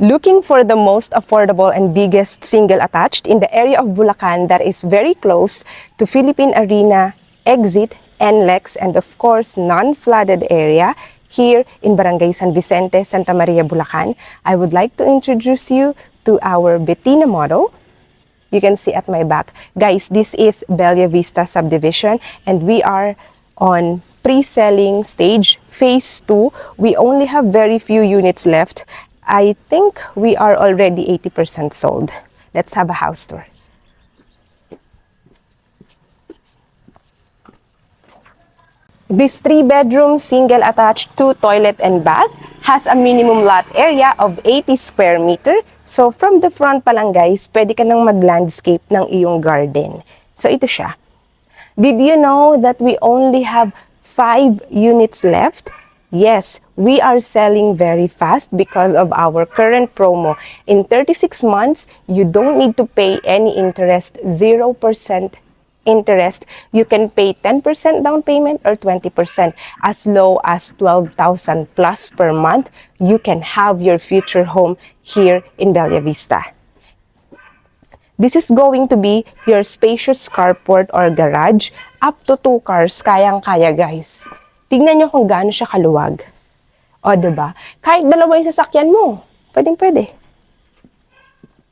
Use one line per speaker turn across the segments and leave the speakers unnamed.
Looking for the most affordable and biggest single attached in the area of Bulacan that is very close to Philippine Arena, Exit, NLEX, and of course, non-flooded area here in Barangay San Vicente, Santa Maria, Bulacan, I would like to introduce you to our Bettina model. You can see at my back. Guys, this is Bella Vista subdivision and we are on pre-selling stage, phase 2. We only have very few units left. I think we are already 80% sold. Let's have a house tour. This 3-bedroom, single attached, 2 toilet and bath has a minimum lot area of 80 square meter. So from the front pa lang guys, pwede ka nang mag-landscape ng iyong garden. So ito siya. Did you know that we only have 5 units left? Yes, we are selling very fast because of our current promo. In 36 months, you don't need to pay any interest, 0% interest. You can pay 10% down payment or 20%. As low as 12,000 plus per month, you can have your future home here in Bella Vista. This is going to be your spacious carport or garage. Up to 2 cars, kayang-kaya guys. Tignan nyo kung gaano siya kaluwag. O, diba? Kahit dalawa yung sasakyan mo, pwedeng-pwede.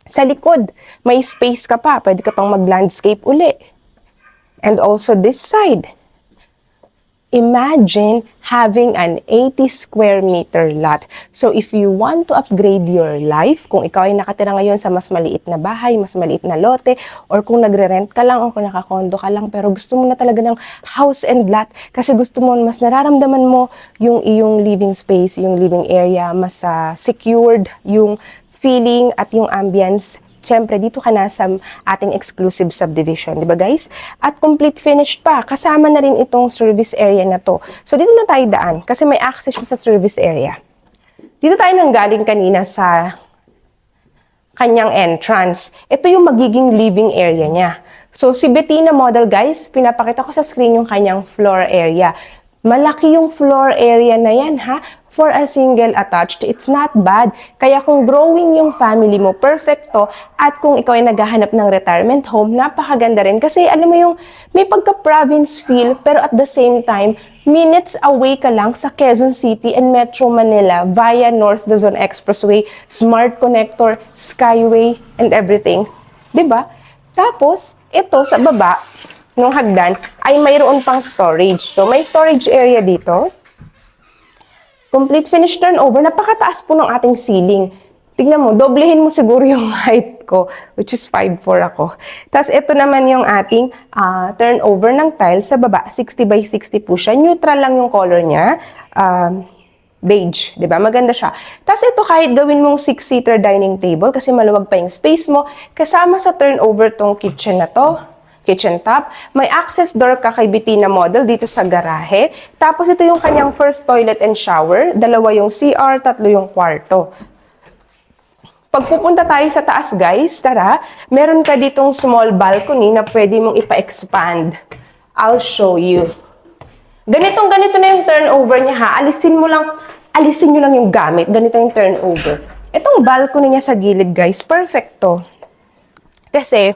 Sa likod, may space ka pa. Pwede ka pang mag-landscape uli. And also this side. Imagine having an 80 square meter lot. So if you want to upgrade your life, kung ikaw ay nakatira ngayon sa mas maliit na bahay, mas maliit na lote, or kung nagre-rent ka lang, o kung nakakondo ka lang, pero gusto mo na talaga ng house and lot, kasi gusto mo, mas nararamdaman mo yung iyong living space, yung living area, mas secured, yung feeling at yung ambience. Siyempre, dito ka na sa ating exclusive subdivision, di ba guys? At complete finished pa, kasama na rin itong service area na to. So, dito na tayo daan, kasi may access siya sa service area. Dito tayo nanggaling kanina sa kanyang entrance. Ito yung magiging living area niya. So, si Bettina model guys, pinapakita ko sa screen yung kanyang floor area. Malaki yung floor area na yan ha. For a single attached, it's not bad. Kaya kung growing yung family mo, perfecto. At kung ikaw ay naghahanap ng retirement home, napakaganda rin. Kasi alam mo yung may pagka-province feel, pero at the same time, minutes away ka lang sa Quezon City and Metro Manila via North Luzon Expressway, Smart Connector, Skyway, and everything. Diba? Tapos, ito sa baba, nung hagdan, ay mayroon pang storage. So, may storage area dito. Complete finish turnover, napakataas po ng ating ceiling. Tignan mo, doblehin mo siguro yung height ko, which is 5'4" ako. Tapos ito naman yung ating turnover ng tile sa baba, 60 by 60 po siya. Neutral lang yung color niya, beige, di ba? Maganda siya. Tapos ito kahit gawin mong 6-seater dining table kasi maluwag pa yung space mo, kasama sa turnover tong kitchen na to. Kitchen top. May access door ka kay Bettina model dito sa garahe. Tapos ito yung kanyang first toilet and shower. 2 yung CR, 3 yung kwarto. Pag pupunta tayo sa taas guys, tara, meron ka ditong small balcony na pwede mong ipa-expand. I'll show you. Ganito na yung turnover niya ha. Alisin nyo lang yung gamit. Ganito yung turnover. Itong balcony niya sa gilid guys, perfect to. Kasi,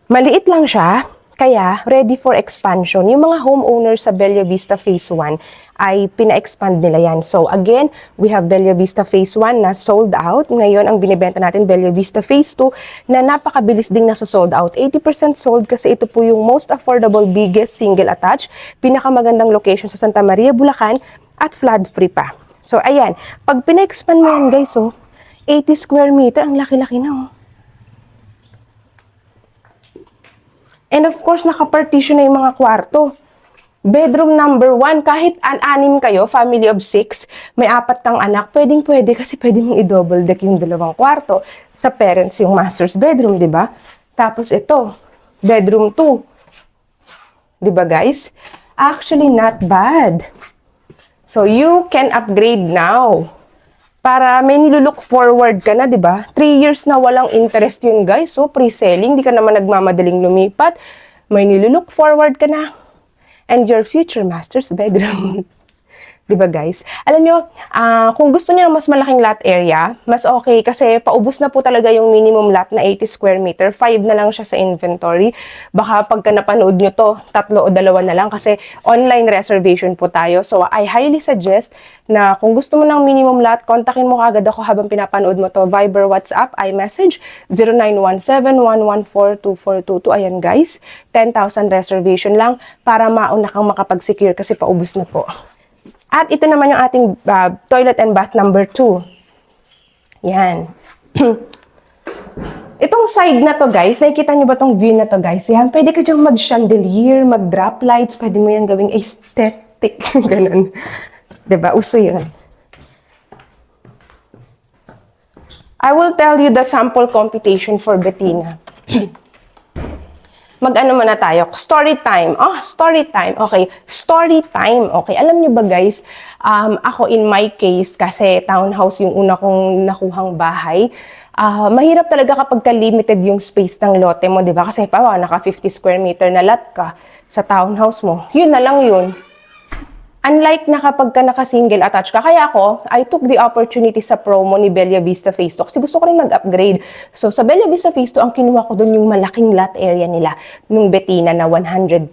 maliit lang siya, kaya ready for expansion. Yung mga homeowners sa Bella Vista Phase 1 ay pina-expand nila yan. So again, we have Bella Vista Phase 1 na sold out. Ngayon, ang binibenta natin, Bella Vista Phase 2 na napakabilis ding nasa sold out. 80% sold kasi ito po yung most affordable, biggest single attached, pinakamagandang location sa Santa Maria, Bulacan at flood-free pa. So ayan, pag pina-expand mo yan guys, 80 square meter, ang laki-laki na And of course, naka-partition na yung mga kwarto. Bedroom number 1, kahit an-anim kayo, family of 6, may 4 kang anak, pwedeng-pwede kasi pwede mong i-double deck yung 2 kwarto. Sa parents yung master's bedroom, di ba? Tapos ito, bedroom 2. Di ba guys? Actually, not bad. So, you can upgrade now. Para may nilulook forward ka na, di ba? 3 years na walang interest yun, guys. So, pre-selling, di ka naman nagmamadaling lumipat. May nilulook forward ka na. And your future master's bedroom. 'Di ba guys? Alam nyo, kung gusto niyo ng mas malaking lot area, mas okay kasi paubos na po talaga yung minimum lot na 80 square meter. 5 na lang siya sa inventory. Baka pagka napanood nyo to, 3 o 2 na lang kasi online reservation po tayo. So I highly suggest na kung gusto mo ng minimum lot, kontakin mo kagad ako habang pinapanood mo to. Viber, WhatsApp, iMessage, 0917-114-2422. Ayan guys, 10,000 reservation lang para mauna kang makapag-secure kasi paubos na po. At ito naman yung ating toilet and bath number 2. Yan. Itong side na to guys, nakikita nyo ba tong view na to guys? Yan, pwede ka dyan mag-chandelier, mag-drop lights, pwede mo yan gawing aesthetic. Ganun. Diba? Uso yun. I will tell you the sample computation for Bettina. Mag-ano muna tayo? Story time. Oh, story time. Okay. Story time. Okay. Alam niyo ba guys, ako in my case, kasi townhouse yung una kong nakuhang bahay, mahirap talaga kapag limited yung space ng lote mo, di ba? Kasi naka 50 square meter na lot ka sa townhouse mo. Yun na lang yun. Unlike na kapag ka naka-single attached ka, kaya ako, I took the opportunity sa promo ni Bella Vista Phase 2 kasi gusto ko rin mag-upgrade. So, sa Bella Vista Phase 2, ang kinuha ko doon yung malaking lot area nila, nung Bettina na 115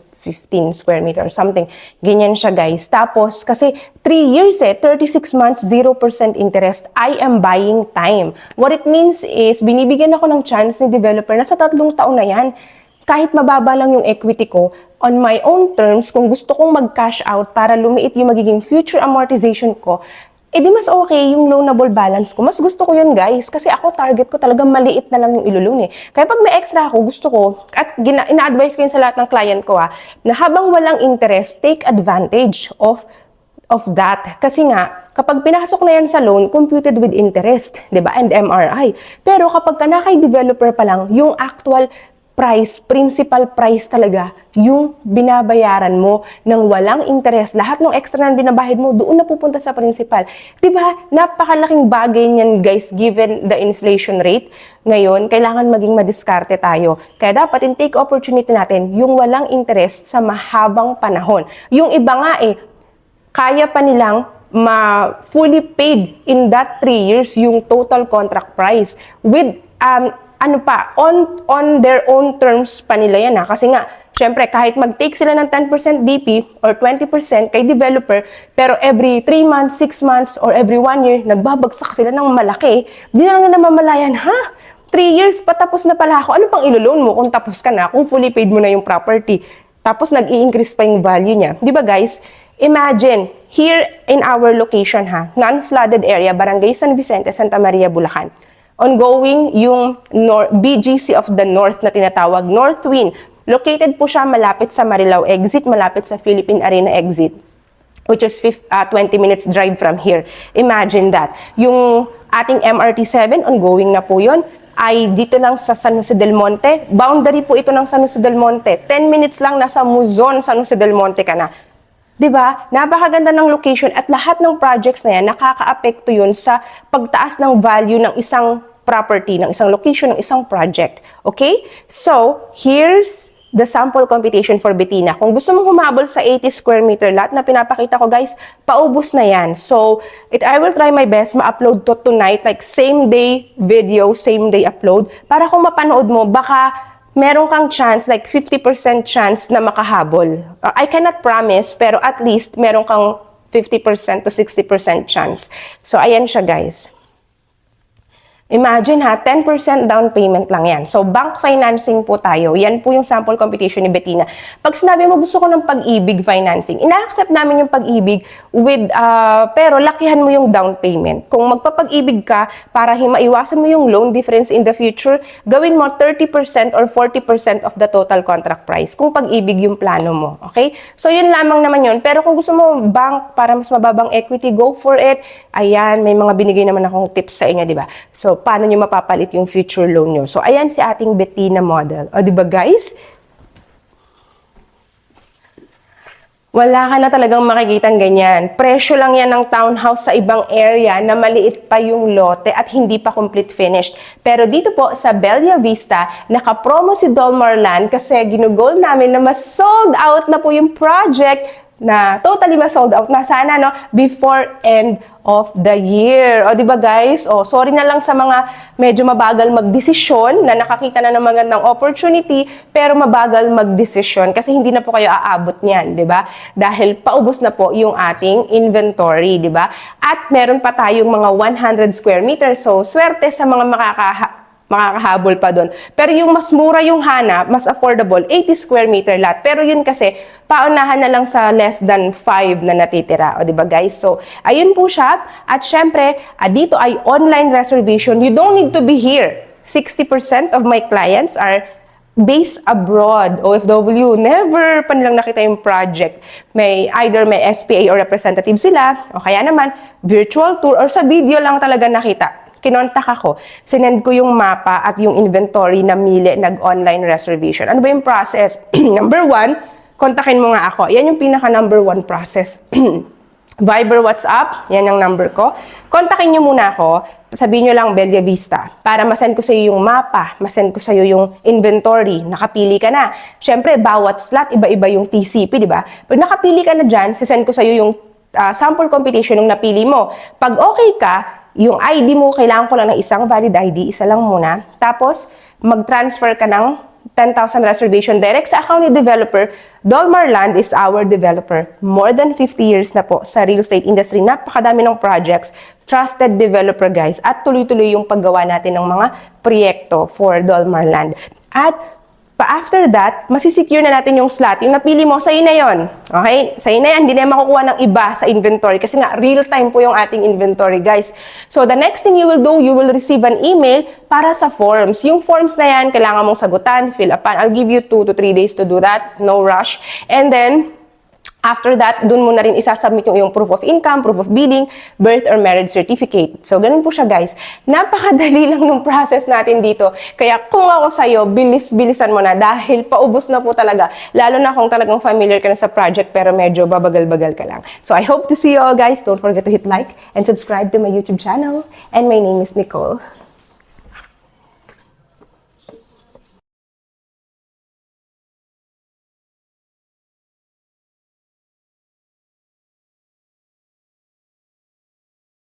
square meter or something. Ganyan siya, guys. Tapos, kasi 3 years 36 months, 0% interest. I am buying time. What it means is, binibigyan ako ng chance ni developer na sa 3 taon na yan, kahit mababa lang yung equity ko, on my own terms, kung gusto kong mag-cash out para lumiit yung magiging future amortization ko, edi mas okay yung loanable balance ko. Mas gusto ko yun, guys. Kasi ako, target ko talagang maliit na lang yung ilulun eh. Kaya pag may extra ako, gusto ko, at ina-advise ko yun sa lahat ng client ko na habang walang interest, take advantage of that. Kasi nga, kapag pinasok na yan sa loan, computed with interest, 'di ba? And MRI. Pero kapag kay developer pa lang, yung actual price, principal price talaga, yung binabayaran mo ng walang interest, lahat ng extra na binabahid mo, doon na pupunta sa principal. Diba? Napakalaking bagay niyan, guys, given the inflation rate. Ngayon, kailangan maging madiskarte tayo. Kaya dapat take opportunity natin yung walang interest sa mahabang panahon. Yung iba nga kaya pa nilang fully paid in that 3 years yung total contract price with on their own terms pa nila yan Kasi nga, syempre, kahit mag-take sila ng 10% DP or 20% kay developer, pero every 3 months, 6 months, or every 1 year, nagbabagsak sila ng malaki, di na lang na namamalayan, 3 years pa tapos na pala ako. Ano pang ilo-loan mo kung tapos ka na, kung fully paid mo na yung property? Tapos nag-i-increase pa yung value niya. Di ba guys? Imagine, here in our location non-flooded area, Barangay San Vicente, Santa Maria, Bulacan. Ongoing yung BGC of the North na tinatawag, North Wing. Located po siya malapit sa Marilao exit, malapit sa Philippine Arena exit, which is 20 minutes drive from here. Imagine that. Yung ating MRT-7, ongoing na po yun, ay dito lang sa San Jose del Monte. Boundary po ito ng San Jose del Monte. 10 minutes lang nasa Muzon, San Jose del Monte ka na. Diba? Napakaganda ng location at lahat ng projects na yan, nakaka-apekto yun sa pagtaas ng value ng isang property, ng isang location, ng isang project. Okay? So, here's the sample computation for Bettina. Kung gusto mong humabol sa 80 square meter lot na pinapakita ko guys, paubos na yan. So, I will try my best ma-upload to tonight, like same day video, same day upload, para kung mapanood mo, baka meron kang chance, like 50% chance na makahabol. I cannot promise, pero at least meron kang 50% to 60% chance. So, ayan siya guys. Imagine 10% down payment lang yan. So, bank financing po tayo. Yan po yung sample computation ni Bettina. Pag sinabi mo, gusto ko ng Pag-ibig financing, ina-accept namin yung Pag-ibig with, pero lakihan mo yung down payment. Kung magpapag-ibig ka, para maiwasan mo yung loan difference in the future, gawin mo 30% or 40% of the total contract price. Kung Pag-ibig yung plano mo. Okay? So, yun lamang naman yun. Pero kung gusto mo bank para mas mababang equity, go for it. Ayan, may mga binigay naman akong tips sa inyo, di ba? So, paano nyo mapapalit yung future loan nyo. So, ayan si ating Bettina model. O, diba guys? Wala ka na talagang makikitang ganyan. Presyo lang yan ng townhouse sa ibang area na maliit pa yung lote at hindi pa complete finished. Pero dito po sa Bella Vista, naka-promo si Dolmar Land kasi ginugol namin na mas sold out na po yung project na totally ma-sold out na. Sana, no, before end of the year. O, di ba guys? O, sorry na lang sa mga medyo mabagal magdesisyon na nakakita na ng magandang opportunity, pero mabagal magdesisyon kasi hindi na po kayo aabot niyan, di ba? Dahil paubos na po yung ating inventory, di ba? At meron pa tayong mga 100 square meters. So, swerte sa mga makakahabol pa doon. Pero yung mas mura yung hanap, mas affordable, 80 square meter lot. Pero yun kasi, paunahan na lang sa less than 5 na natitira. O, diba guys? So, ayun po siya. At syempre, dito ay online reservation. You don't need to be here. 60% of my clients are based abroad, OFW, never pa nilang nakita yung project. Either may SPA or representative sila, o kaya naman, virtual tour, or sa video lang talaga nakita. Kinontak ako, sinend ko yung mapa at yung inventory na mili, nag-online reservation. Ano ba yung process? Number 1, kontakin mo nga ako. Yan yung pinaka number 1 process. Viber, WhatsApp, yan ang number ko. Kontakin nyo muna ako, sabihin nyo lang Bella Vista para masend ko sa iyo yung mapa, masend ko sa iyo yung inventory, nakapili ka na. Siyempre, bawat slot, iba-iba yung TCP, di ba? Pag nakapili ka na dyan, sisend ko sa iyo yung sample computation ng napili mo. Pag okay ka, yung ID mo, kailangan ko lang ng isang valid ID, isa lang muna. Tapos, mag-transfer ka ng 10,000 reservation direct sa account ni developer. Dolmar Land is our developer. More than 50 years na po sa real estate industry. Napakadami ng projects. Trusted developer, guys. At tuloy-tuloy yung paggawa natin ng mga proyekto for Dolmar Land. At after that, masisecure na natin yung slot. Yung napili mo, sa'yo na yon. Okay? Sa'yo na yan. Hindi na makukuha ng iba sa inventory. Kasi nga, real time po yung ating inventory, guys. So, the next thing you will do, you will receive an email para sa forms. Yung forms na yan, kailangan mong sagutan, fill upan. I'll give you 2 to 3 days to do that. No rush. And then, after that, dun mo na rin isasubmit yung proof of income, proof of billing, birth or marriage certificate. So, ganun po siya, guys. Napakadali lang ng process natin dito. Kaya kung ako sa'yo, bilis-bilisan mo na dahil paubos na po talaga. Lalo na kung talagang familiar ka na sa project pero medyo babagal-bagal ka lang. So, I hope to see you all, guys. Don't forget to hit like and subscribe to my YouTube channel. And my name is Nicole.